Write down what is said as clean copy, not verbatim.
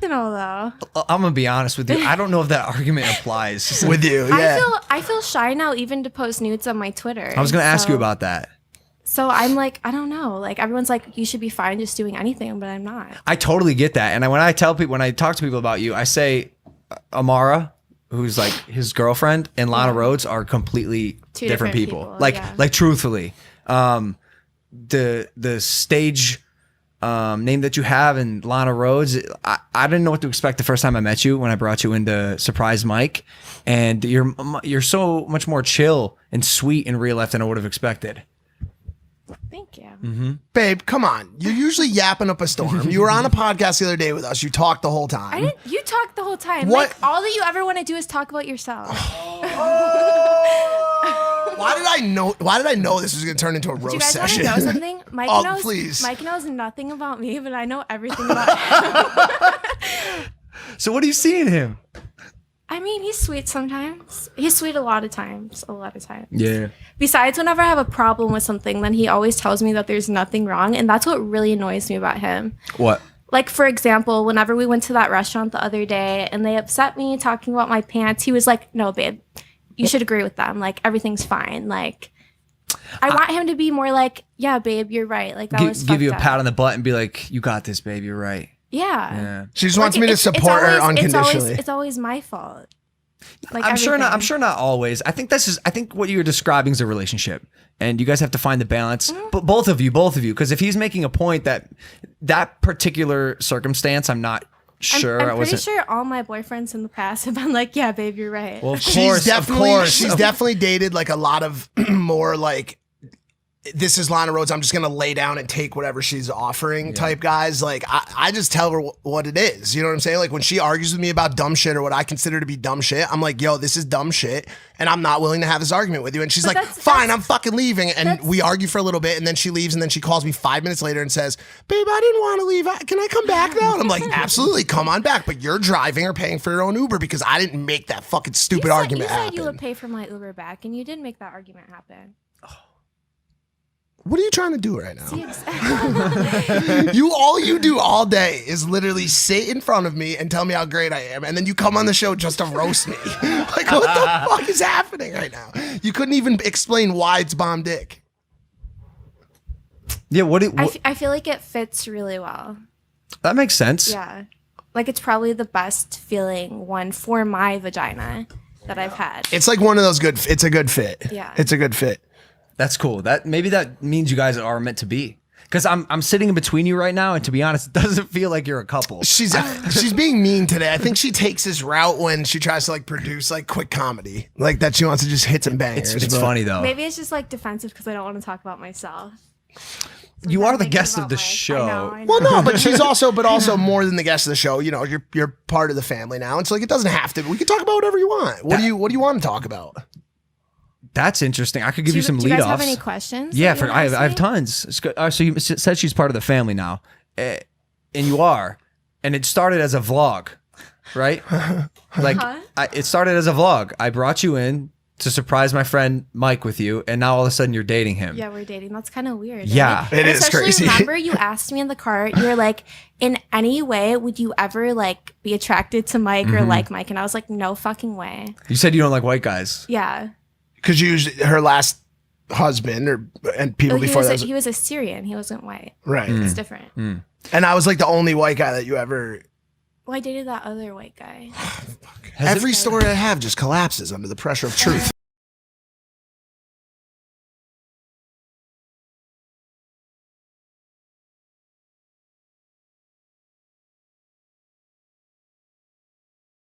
though. I'm gonna be honest with you. I don't know if that argument applies with you. Yeah. I feel shy now even to post nudes on my Twitter. I was gonna ask you about that. So I'm like, I don't know. Like everyone's like, you should be fine just doing anything, but I'm not. I totally get that. And when I talk to people about you, I say Amara, who's like his girlfriend, and Lana Rhoades are completely different people. Like truthfully, the stage name that you have in Lana Rhoades, I didn't know what to expect the first time I met you when I brought you into Surprise Mike, and you're so much more chill and sweet in real life than I would have expected. Thank you. Mm-hmm. Babe, come on. You're usually yapping up a storm. You were on a podcast the other day with us. You talked the whole time. You talked the whole time. What? Like all that you ever want to do is talk about yourself. Why did I know this was going to turn into a roast session? Do you guys want to know something? Mike please. Mike knows nothing about me, but I know everything about him. So what do you see in him? I mean, he's sweet sometimes. He's sweet a lot of times. Yeah. Besides, whenever I have a problem with something, then he always tells me that there's nothing wrong. And that's what really annoys me about him. What? Like, for example, whenever we went to that restaurant the other day and they upset me talking about my pants, he was like, no, babe, you should agree with them. Like, everything's fine. Like, I want him to be more like, yeah, babe, you're right. Like, that was give you a fucked pat up. on the butt and be like, you got this, babe. You're right. Yeah. She just wants me to support her unconditionally. It's always my fault. Like I'm sure not always. I think what you're describing is a relationship, and you guys have to find the balance. But both of you, because if he's making a point that particular circumstance, I'm not sure. I'm pretty sure all my boyfriends in the past have been like, yeah, babe, you're right. Well, she's definitely dated like a lot of more like, this is Lana Rhoades, I'm just gonna lay down and take whatever she's offering type guys. Like I just tell her what it is. You know what I'm saying? Like when she argues with me about dumb shit or what I consider to be dumb shit, I'm like, yo, this is dumb shit, and I'm not willing to have this argument with you. And she's like, fine, I'm fucking leaving. And we argue for a little bit, and then she leaves, and then she calls me 5 minutes later and says, babe, I didn't want to leave. Can I come back now? And I'm like, absolutely, come on back, but you're driving or paying for your own Uber because I didn't make that fucking stupid argument happen. You said you would pay for my Uber back, and you did make that argument happen. What are you trying to do right now? See, exactly. All you do all day is literally sit in front of me and tell me how great I am, and then you come on the show just to roast me. Like, what the fuck is happening right now? You couldn't even explain why it's bomb dick. Yeah, I feel like it fits really well. That makes sense. Yeah. Like it's probably the best feeling one for my vagina that I've had. It's like one of those it's a good fit. Yeah. It's a good fit. That's cool. Maybe that means you guys are meant to be. Because I'm sitting in between you right now, and to be honest, it doesn't feel like you're a couple. She's being mean today. I think she takes this route when she tries to like produce like quick comedy, like that she wants to just hit some bangers. It's funny though. Maybe it's just like defensive because I don't want to talk about myself. You are the guest of the show. I know. Well, no, but she's also more than the guest of the show. You know, you're part of the family now, and so like it doesn't have to. We can talk about whatever you want. What do you want to talk about? That's interesting. I could give you some lead-offs. Do you guys have any questions? Yeah, I have tons. So you said she's part of the family now, and you are, and it started as a vlog, right? Like it started as a vlog. I brought you in to surprise my friend Mike with you, and now all of a sudden you're dating him. Yeah, we're dating. That's kind of weird. Yeah, right? It is crazy. Remember, you asked me in the car. You were like, "In any way, would you ever like be attracted to Mike or like Mike?" And I was like, "No fucking way." You said you don't like white guys. Yeah. Because her last husband and people before that. He was Assyrian. He wasn't white. Right. It's different. And I was like the only white guy that you ever. Well, I dated that other white guy. Every story I have just collapses under the pressure of truth.